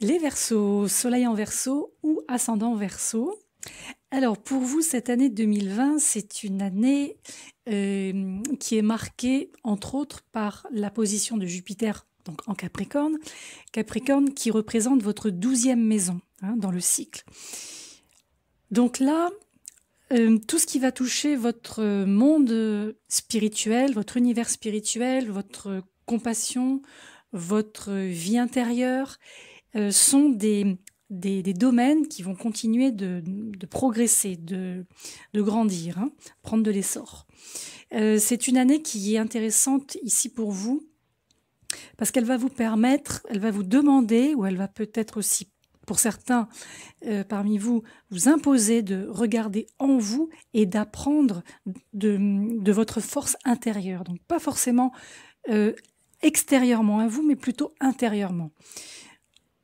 Les Verseaux, soleil en Verseau ou ascendant Verseau. Alors pour vous, cette année 2020, c'est une année qui est marquée entre autres par la position de Jupiter donc en Capricorne, Capricorne qui représente votre 12e maison dans le cycle. Donc là, tout ce qui va toucher votre monde spirituel, votre univers spirituel, votre compassion, votre vie intérieure, sont des domaines qui vont continuer de progresser, de grandir, prendre de l'essor. C'est une année qui est intéressante ici pour vous, parce qu'elle va vous permettre, elle va vous demander, ou elle va peut-être aussi, pour certains parmi vous, vous imposer de regarder en vous et d'apprendre de votre force intérieure. Donc pas forcément extérieurement à vous, mais plutôt intérieurement.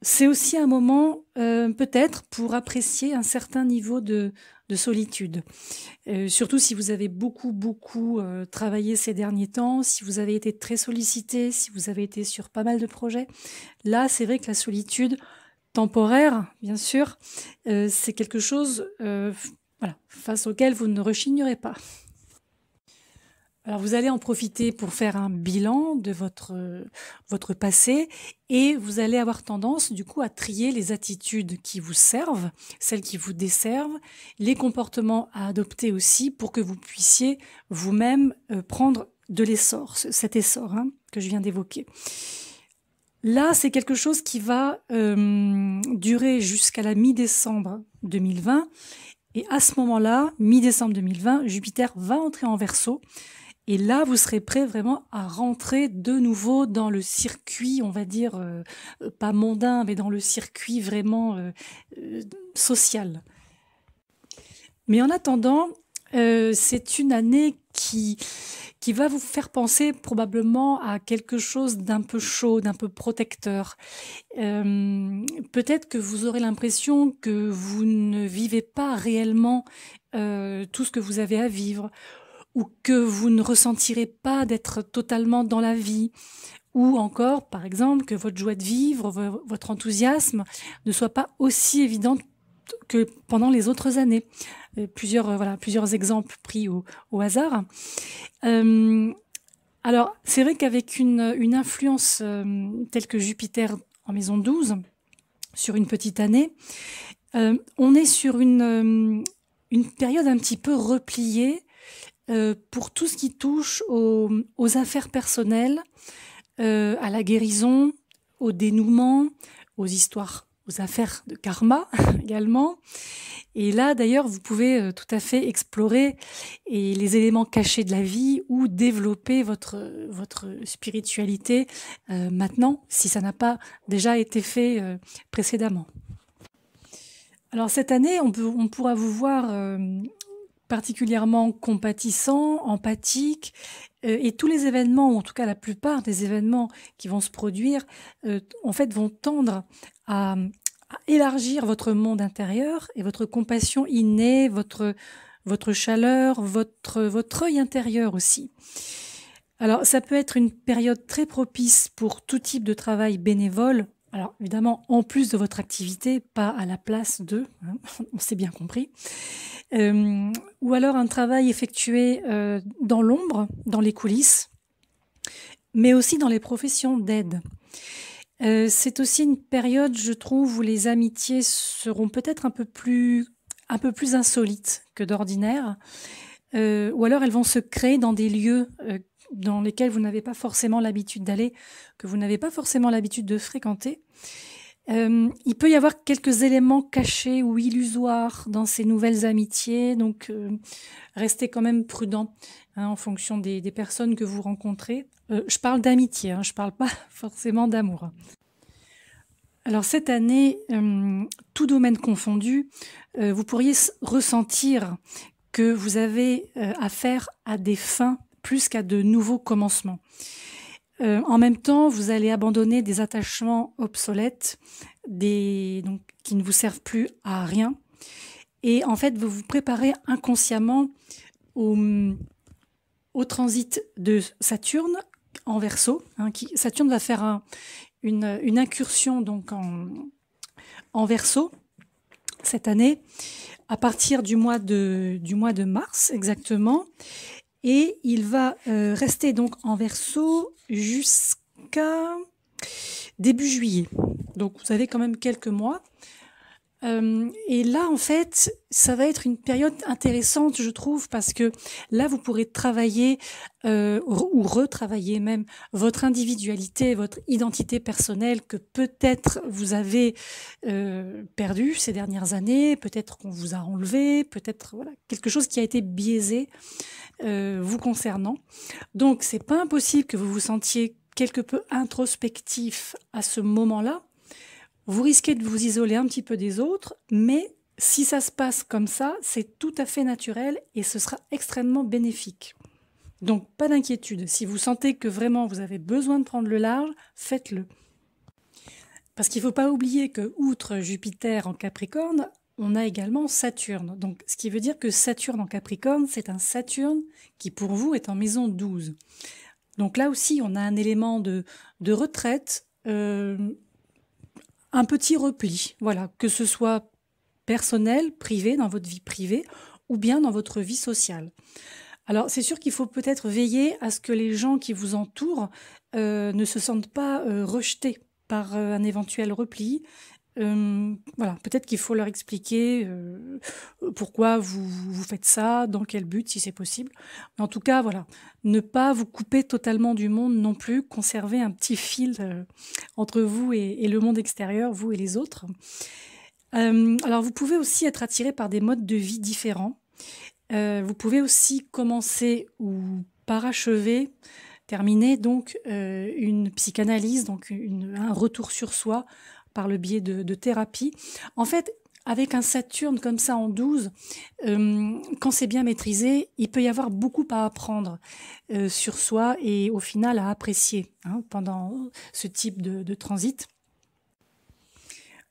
C'est aussi un moment, peut-être, pour apprécier un certain niveau de solitude. Surtout si vous avez beaucoup travaillé ces derniers temps, si vous avez été très sollicité, si vous avez été sur pas mal de projets. Là, c'est vrai que la solitude temporaire, bien sûr, c'est quelque chose face auquel vous ne rechignerez pas. Alors vous allez en profiter pour faire un bilan de votre passé et vous allez avoir tendance du coup à trier les attitudes qui vous servent, celles qui vous desservent, les comportements à adopter aussi pour que vous puissiez vous-même prendre de l'essor, cet essor que je viens d'évoquer. Là, c'est quelque chose qui va durer jusqu'à la mi-décembre 2020 et à ce moment-là, mi-décembre 2020, Jupiter va entrer en Verseau. Et là, vous serez prêt vraiment à rentrer de nouveau dans le circuit, on va dire, pas mondain, mais dans le circuit vraiment social. Mais en attendant, c'est une année qui va vous faire penser probablement à quelque chose d'un peu chaud, d'un peu protecteur. Peut-être que vous aurez l'impression que vous ne vivez pas réellement tout ce que vous avez à vivre, ou que vous ne ressentirez pas d'être totalement dans la vie, ou encore, par exemple, que votre joie de vivre, votre enthousiasme ne soit pas aussi évident que pendant les autres années. Plusieurs exemples pris au hasard. Alors, c'est vrai qu'avec une influence telle que Jupiter en maison 12, sur une petite année, on est sur une période un petit peu repliée, pour tout ce qui touche aux affaires personnelles, à la guérison, au dénouement, aux histoires, aux affaires de karma également. Et là, d'ailleurs, vous pouvez tout à fait explorer les éléments cachés de la vie ou développer votre spiritualité maintenant, si ça n'a pas déjà été fait précédemment. Alors cette année, on pourra vous voir particulièrement compatissant, empathique, et tous les événements, ou en tout cas la plupart des événements qui vont se produire, en fait vont tendre à élargir votre monde intérieur et votre compassion innée, votre chaleur, votre œil intérieur aussi. Alors ça peut être une période très propice pour tout type de travail bénévole. Alors évidemment, en plus de votre activité, pas à la place de, on s'est bien compris. Ou alors un travail effectué dans l'ombre, dans les coulisses, mais aussi dans les professions d'aide. C'est aussi une période, je trouve, où les amitiés seront peut-être un peu plus insolites que d'ordinaire, ou alors elles vont se créer dans des lieux dans lesquels vous n'avez pas forcément l'habitude d'aller, que vous n'avez pas forcément l'habitude de fréquenter. Il peut y avoir quelques éléments cachés ou illusoires dans ces nouvelles amitiés, donc restez quand même prudent en fonction des personnes que vous rencontrez. Je parle d'amitié, je parle pas forcément d'amour. Alors cette année, tout domaine confondu, vous pourriez ressentir que vous avez affaire à des fins plus qu'à de nouveaux commencements. En même temps, vous allez abandonner des attachements obsolètes, donc, qui ne vous servent plus à rien. Et en fait, vous vous préparez inconsciemment au transit de Saturne en Verseau. Saturne va faire une incursion donc en Verseau cette année, à partir du mois de mars exactement. Et il va rester donc en Verseau jusqu'à début juillet. Donc vous avez quand même quelques mois. Et là, en fait, ça va être une période intéressante, je trouve, parce que là, vous pourrez travailler ou retravailler même votre individualité, votre identité personnelle que peut-être vous avez perdue ces dernières années, peut-être qu'on vous a enlevé, peut-être voilà, quelque chose qui a été biaisé vous concernant. Donc, c'est pas impossible que vous vous sentiez quelque peu introspectif à ce moment-là. Vous risquez de vous isoler un petit peu des autres, mais si ça se passe comme ça, c'est tout à fait naturel et ce sera extrêmement bénéfique. Donc, pas d'inquiétude. Si vous sentez que vraiment vous avez besoin de prendre le large, faites-le. Parce qu'il ne faut pas oublier que, outre Jupiter en Capricorne, on a également Saturne. Donc, ce qui veut dire que Saturne en Capricorne, c'est un Saturne qui, pour vous, est en maison 12. Donc là aussi, on a un élément de retraite, un petit repli, voilà, que ce soit personnel, privé, dans votre vie privée, ou bien dans votre vie sociale. Alors, c'est sûr qu'il faut peut-être veiller à ce que les gens qui vous entourent ne se sentent pas rejetés par un éventuel repli. Voilà, peut-être qu'il faut leur expliquer pourquoi vous faites ça, dans quel but, si c'est possible. Mais en tout cas, voilà, ne pas vous couper totalement du monde non plus, conserver un petit fil entre vous et le monde extérieur, vous et les autres. Alors, vous pouvez aussi être attiré par des modes de vie différents. Vous pouvez aussi commencer ou parachever, terminer donc une psychanalyse, donc un retour sur soi par le biais de thérapie. En fait, avec un Saturne comme ça en 12, quand c'est bien maîtrisé, il peut y avoir beaucoup à apprendre sur soi et au final à apprécier pendant ce type de transit.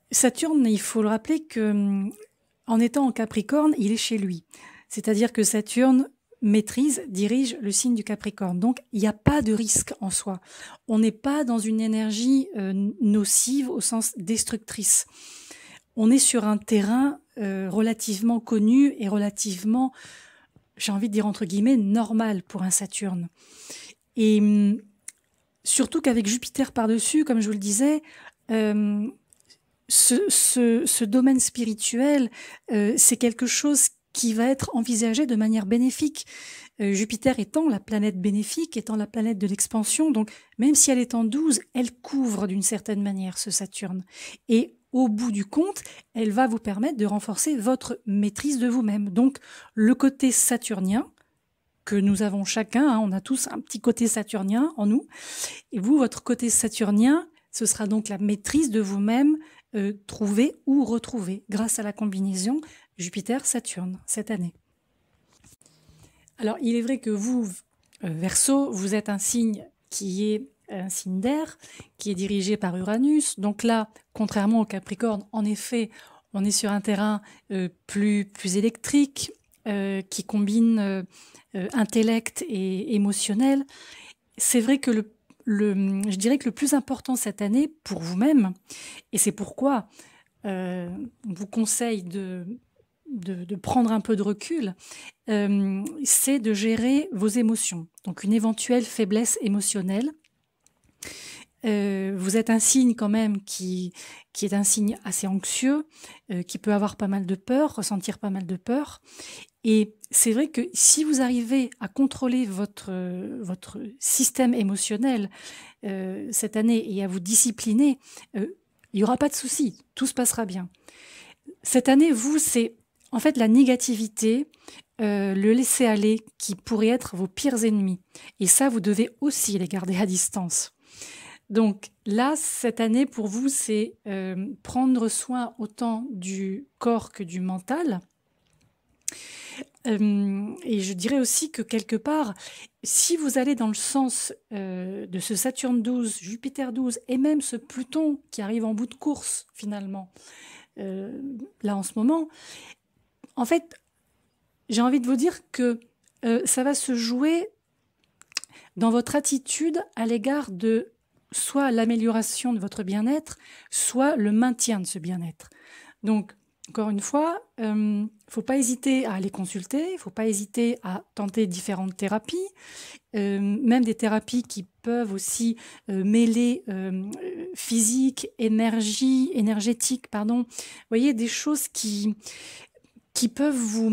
Saturne, il faut le rappeler que en étant en Capricorne, il est chez lui. C'est-à-dire que Saturne maîtrise, dirige le signe du Capricorne. Donc, il n'y a pas de risque en soi. On n'est pas dans une énergie nocive au sens destructrice. On est sur un terrain relativement connu et relativement, j'ai envie de dire entre guillemets, normal pour un Saturne. Et surtout qu'avec Jupiter par-dessus, comme je vous le disais, ce domaine spirituel, c'est quelque chose qui va être envisagé de manière bénéfique. Jupiter étant la planète bénéfique, étant la planète de l'expansion, donc même si elle est en 12, elle couvre d'une certaine manière ce Saturne. Et au bout du compte, elle va vous permettre de renforcer votre maîtrise de vous-même. Donc le côté saturnien, que nous avons chacun, on a tous un petit côté saturnien en nous, et vous, votre côté saturnien, ce sera donc la maîtrise de vous-même, trouvée ou retrouvée grâce à la combinaison Jupiter-Saturne cette année. Alors, il est vrai que vous, Verseau, vous êtes un signe qui est un signe d'air, qui est dirigé par Uranus. Donc là, contrairement au Capricorne, en effet, on est sur un terrain plus électrique, qui combine intellect et émotionnel. C'est vrai que je dirais que le plus important cette année pour vous-même, et c'est pourquoi on vous conseille de prendre un peu de recul, c'est de gérer vos émotions. Donc une éventuelle faiblesse émotionnelle. Vous êtes un signe quand même qui est un signe assez anxieux, qui peut avoir pas mal de peur, ressentir pas mal de peur. Et c'est vrai que si vous arrivez à contrôler votre système émotionnel cette année et à vous discipliner, il n'y aura pas de souci, tout se passera bien. Cette année, vous, c'est en fait la négativité, le laisser-aller qui pourrait être vos pires ennemis. Et ça, vous devez aussi les garder à distance. Donc là, cette année, pour vous, c'est prendre soin autant du corps que du mental. Et je dirais aussi que quelque part, si vous allez dans le sens de ce Saturne 12, Jupiter 12, et même ce Pluton qui arrive en bout de course finalement, là en ce moment, en fait, j'ai envie de vous dire que ça va se jouer dans votre attitude à l'égard de soit l'amélioration de votre bien-être, soit le maintien de ce bien-être. Donc, encore une fois, faut pas hésiter à aller consulter, faut pas hésiter à tenter différentes thérapies, même des thérapies qui peuvent aussi mêler physique, énergétique, pardon. Vous voyez, des choses qui peuvent vous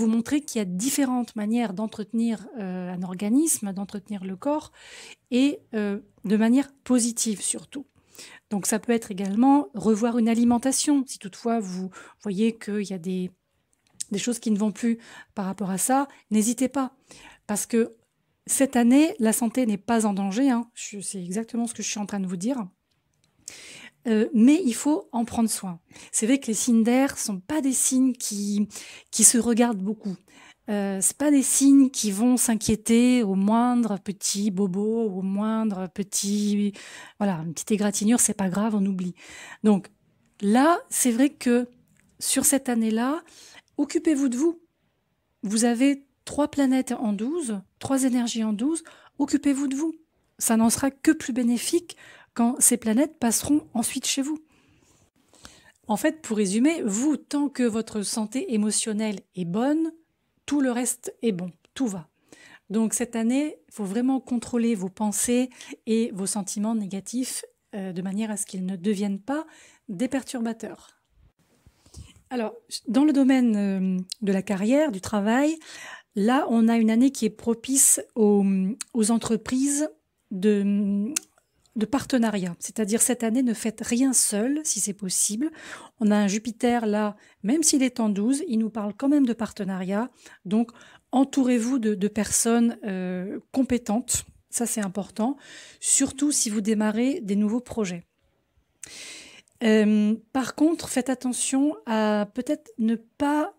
montrer qu'il y a différentes manières d'entretenir un organisme, d'entretenir le corps, et de manière positive surtout. Donc ça peut être également revoir une alimentation, si toutefois vous voyez qu'il y a des choses qui ne vont plus par rapport à ça, n'hésitez pas. Parce que cette année, la santé n'est pas en danger, hein. C'est exactement ce que je suis en train de vous dire. Mais il faut en prendre soin. C'est vrai que les signes d'air ne sont pas des signes qui se regardent beaucoup. C'est pas des signes qui vont s'inquiéter au moindre petit bobo, au moindre petit, voilà, une petite égratignure, c'est pas grave, on oublie. Donc là, c'est vrai que sur cette année-là, occupez-vous de vous. Vous avez 3 planètes en 12, 3 énergies en 12, occupez-vous de vous. Ça n'en sera que plus bénéfique quand ces planètes passeront ensuite chez vous. En fait, pour résumer, vous, tant que votre santé émotionnelle est bonne, tout le reste est bon, tout va. Donc cette année, il faut vraiment contrôler vos pensées et vos sentiments négatifs de manière à ce qu'ils ne deviennent pas des perturbateurs. Alors, dans le domaine de la carrière, du travail, là, on a une année qui est propice aux entreprises de partenariat. C'est-à-dire, cette année, ne faites rien seul, si c'est possible. On a un Jupiter là, même s'il est en 12, il nous parle quand même de partenariat. Donc, entourez-vous de personnes compétentes. Ça, c'est important. Surtout si vous démarrez des nouveaux projets. Par contre, faites attention à peut-être ne pas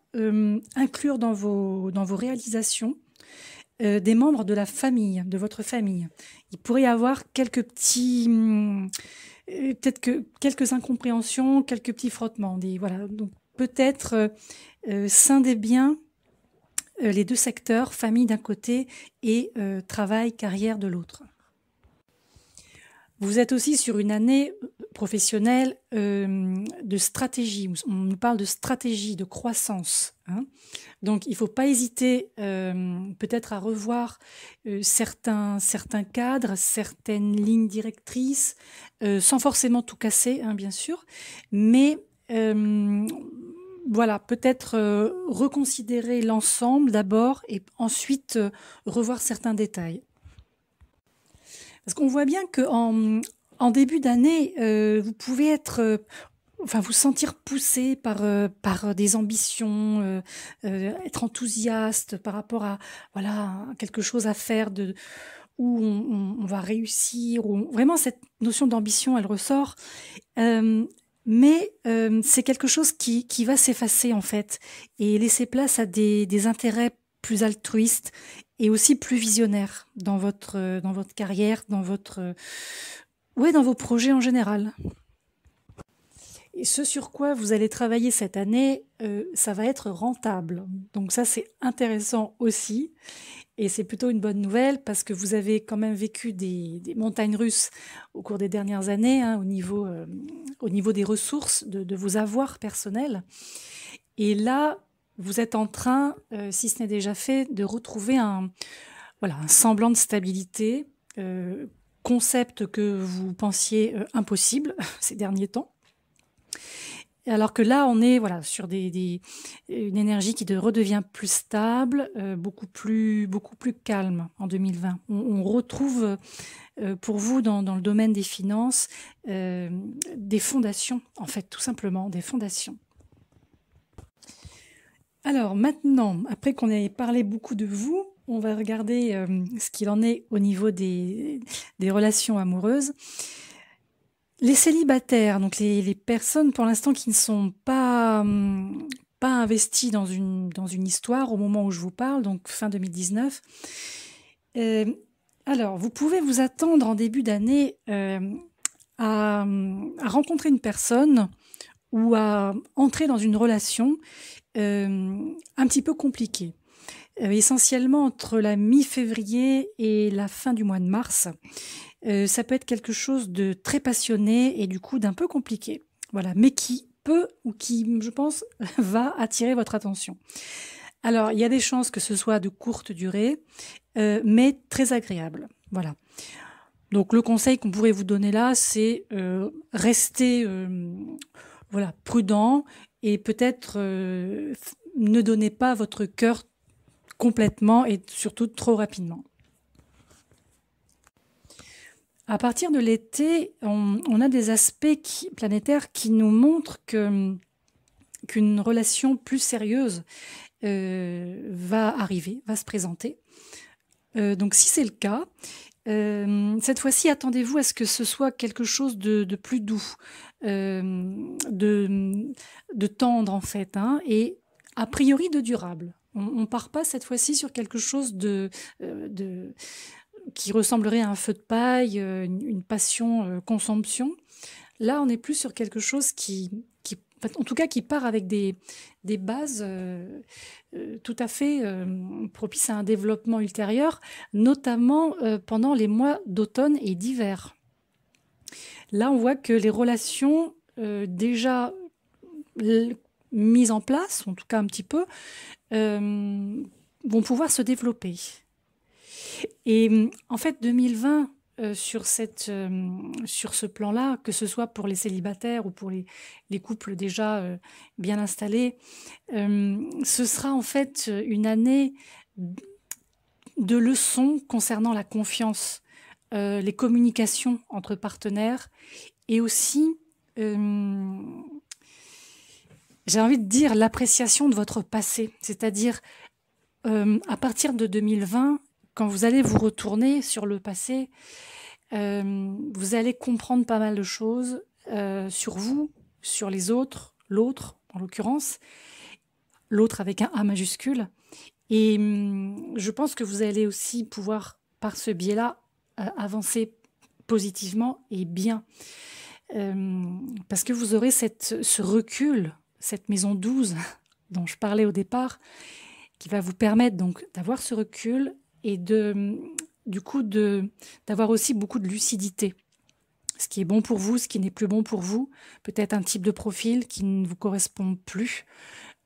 inclure dans vos réalisations des membres de la famille, de votre famille. Il pourrait y avoir quelques petits, peut-être que quelques incompréhensions, quelques petits frottements. Voilà. Donc peut-être scinder bien les 2 secteurs, famille d'un côté et travail, carrière de l'autre. Vous êtes aussi sur une année professionnelle de stratégie. On nous parle de stratégie, de croissance, hein. Donc, il ne faut pas hésiter peut-être à revoir certains cadres, certaines lignes directrices, sans forcément tout casser, hein, bien sûr. Mais voilà, peut-être reconsidérer l'ensemble d'abord et ensuite revoir certains détails. Parce qu'on voit bien qu'en début d'année, vous pouvez être, vous sentir poussé par des ambitions, être enthousiaste par rapport à voilà quelque chose à faire où on va réussir. Vraiment cette notion d'ambition, elle ressort. Mais c'est quelque chose qui va s'effacer en fait et laisser place à des intérêts plus altruistes et aussi plus visionnaires dans votre carrière, dans vos projets en général. Et ce sur quoi vous allez travailler cette année, ça va être rentable. Donc ça, c'est intéressant aussi. Et c'est plutôt une bonne nouvelle parce que vous avez quand même vécu des montagnes russes au cours des dernières années, hein, au niveau des ressources, de vos avoirs personnels. Et là, vous êtes en train, si ce n'est déjà fait, de retrouver un semblant de stabilité, concept que vous pensiez impossible ces derniers temps. Alors que là, on est sur une énergie qui redevient plus stable, beaucoup plus calme en 2020. On retrouve pour vous dans le domaine des finances des fondations, en fait, tout simplement, des fondations. Alors maintenant, après qu'on ait parlé beaucoup de vous, on va regarder ce qu'il en est au niveau des relations amoureuses. Les célibataires, donc les personnes pour l'instant qui ne sont pas investies dans une histoire au moment où je vous parle, donc fin 2019. Alors, vous pouvez vous attendre en début d'année à rencontrer une personne ou à entrer dans une relation un petit peu compliquée. essentiellement entre la mi-février et la fin du mois de mars. Ça peut être quelque chose de très passionné et du coup d'un peu compliqué. Voilà, mais qui peut ou qui, je pense, va attirer votre attention. Alors, il y a des chances que ce soit de courte durée, mais très agréable. Voilà. Donc, le conseil qu'on pourrait vous donner là, c'est rester voilà, prudent et peut-être ne donnez pas votre cœur complètement et surtout trop rapidement. À partir de l'été, on a des aspects planétaires qui nous montrent qu'une relation plus sérieuse va arriver, va se présenter. Donc si c'est le cas, cette fois-ci, attendez-vous à ce que ce soit quelque chose de plus doux, de tendre en fait, hein, et a priori de durable. On ne part pas cette fois-ci sur quelque chose qui ressemblerait à un feu de paille, une passion consomption. Là, on est plus sur quelque chose en tout cas, qui part avec des bases tout à fait propices à un développement ultérieur, notamment pendant les mois d'automne et d'hiver. Là, on voit que les relations déjà mises en place, en tout cas un petit peu, vont pouvoir se développer. Et en fait, 2020, sur ce plan-là, que ce soit pour les célibataires ou pour les couples déjà bien installés, ce sera en fait une année de leçons concernant la confiance, les communications entre partenaires et aussi, j'ai envie de dire, l'appréciation de votre passé. C'est-à-dire, à partir de 2020, quand vous allez vous retourner sur le passé, vous allez comprendre pas mal de choses sur vous, sur les autres, l'autre en l'occurrence, l'autre avec un A majuscule. Et je pense que vous allez aussi pouvoir, par ce biais-là, avancer positivement et bien. Parce que vous aurez ce recul, cette maison 12 dont je parlais au départ, qui va vous permettre donc d'avoir ce recul et du coup d'avoir aussi beaucoup de lucidité. Ce qui est bon pour vous, ce qui n'est plus bon pour vous, peut-être un type de profil qui ne vous correspond plus,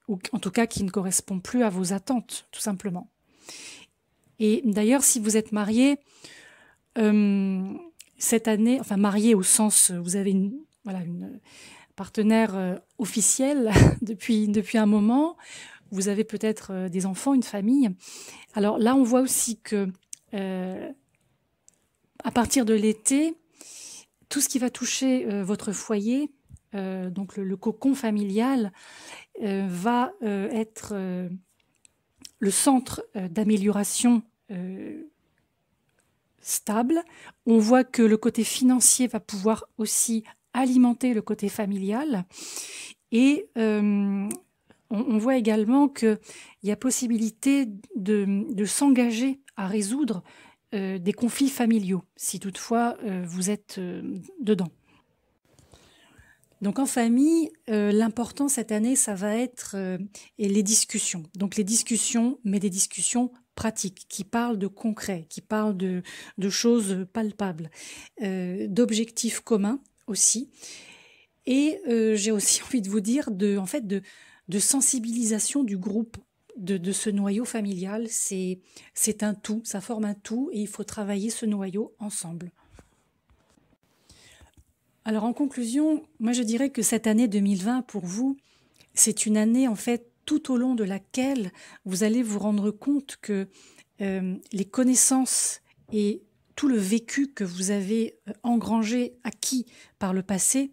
ou en tout cas qui ne correspond plus à vos attentes, tout simplement. Et d'ailleurs, si vous êtes marié, cette année, enfin marié au sens, vous avez une partenaire officielle depuis un moment, vous avez peut-être des enfants, une famille. Alors là, on voit aussi que à partir de l'été, tout ce qui va toucher votre foyer, donc le cocon familial, va être le centre d'amélioration stable. On voit que le côté financier va pouvoir aussi alimenter le côté familial. Et on voit également qu'il y a possibilité de s'engager à résoudre des conflits familiaux, si toutefois vous êtes dedans. Donc en famille, l'important cette année, ça va être les discussions. Donc les discussions, mais des discussions pratiques, qui parlent de concret, qui parlent de choses palpables, d'objectifs communs aussi. Et j'ai aussi envie de vous dire de sensibilisation du groupe, de ce noyau familial. C'est un tout, ça forme un tout et il faut travailler ce noyau ensemble. Alors en conclusion, moi je dirais que cette année 2020 pour vous, c'est une année en fait tout au long de laquelle vous allez vous rendre compte que les connaissances et tout le vécu que vous avez engrangé, acquis par le passé,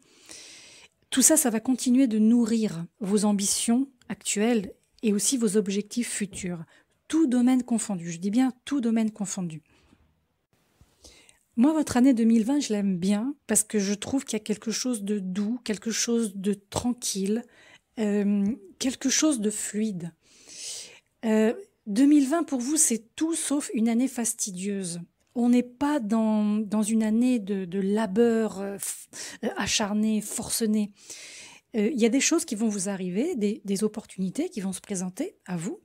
tout ça, ça va continuer de nourrir vos ambitions actuelles et aussi vos objectifs futurs, tout domaine confondu. Je dis bien tout domaine confondu. Moi, votre année 2020, je l'aime bien parce que je trouve qu'il y a quelque chose de doux, quelque chose de tranquille, quelque chose de fluide. 2020, pour vous, c'est tout sauf une année fastidieuse. On n'est pas dans une année de labeur acharné, forcené. Il y a des choses qui vont vous arriver, des opportunités qui vont se présenter à vous,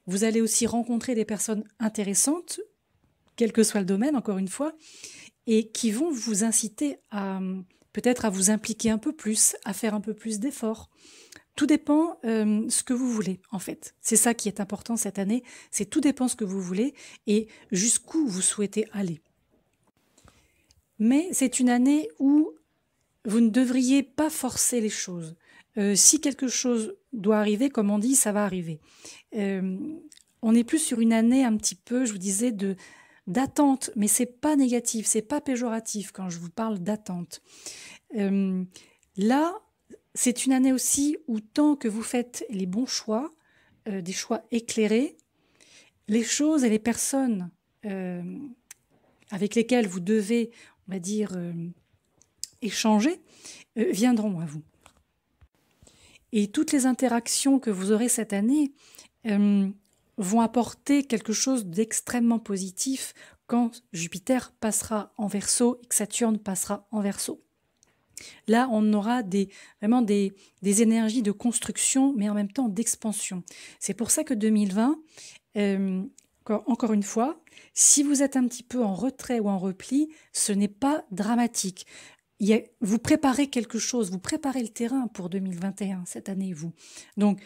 Vous allez aussi rencontrer des personnes intéressantes, quel que soit le domaine, encore une fois, et qui vont vous inciter à peut-être à vous impliquer un peu plus, à faire un peu plus d'efforts. Tout dépend ce que vous voulez, en fait. C'est ça qui est important cette année, c'est tout dépend ce que vous voulez et jusqu'où vous souhaitez aller. Mais c'est une année où vous ne devriez pas forcer les choses. Si quelque chose doit arriver, comme on dit, ça va arriver. On est plus sur une année un petit peu, je vous disais, d'attente, mais c'est pas négatif, c'est pas péjoratif quand je vous parle d'attente. Là, c'est une année aussi où tant que vous faites les bons choix, des choix éclairés, les choses et les personnes avec lesquelles vous devez, on va dire, échanger, viendront à vous. Et toutes les interactions que vous aurez cette année vont apporter quelque chose d'extrêmement positif quand Jupiter passera en Verseau et que Saturne passera en Verseau. Là, on aura vraiment des énergies de construction, mais en même temps d'expansion. C'est pour ça que 2020, encore une fois, si vous êtes un petit peu en retrait ou en repli, ce n'est pas dramatique. Vous préparez quelque chose, vous préparez le terrain pour 2021, cette année, vous. Donc,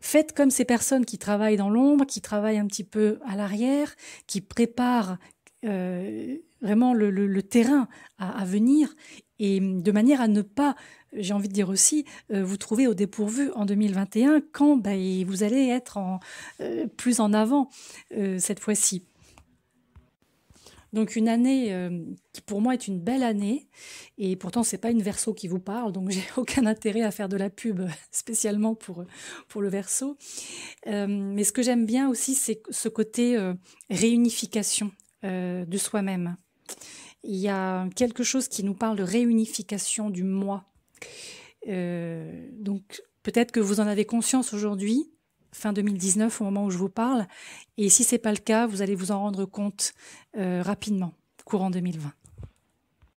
faites comme ces personnes qui travaillent dans l'ombre, qui travaillent un petit peu à l'arrière, qui préparent vraiment le terrain à venir, et de manière à ne pas, j'ai envie de dire aussi, vous trouver au dépourvu en 2021 quand vous allez être plus en avant cette fois-ci. Donc une année qui pour moi est une belle année, et pourtant c'est pas une Verseau qui vous parle, donc j'ai aucun intérêt à faire de la pub spécialement pour le Verseau. Mais ce que j'aime bien aussi, c'est ce côté réunification de soi-même. Il y a quelque chose qui nous parle de réunification du moi. Donc peut-être que vous en avez conscience aujourd'hui, fin 2019 au moment où je vous parle, et si c'est pas le cas, vous allez vous en rendre compte rapidement, courant 2020.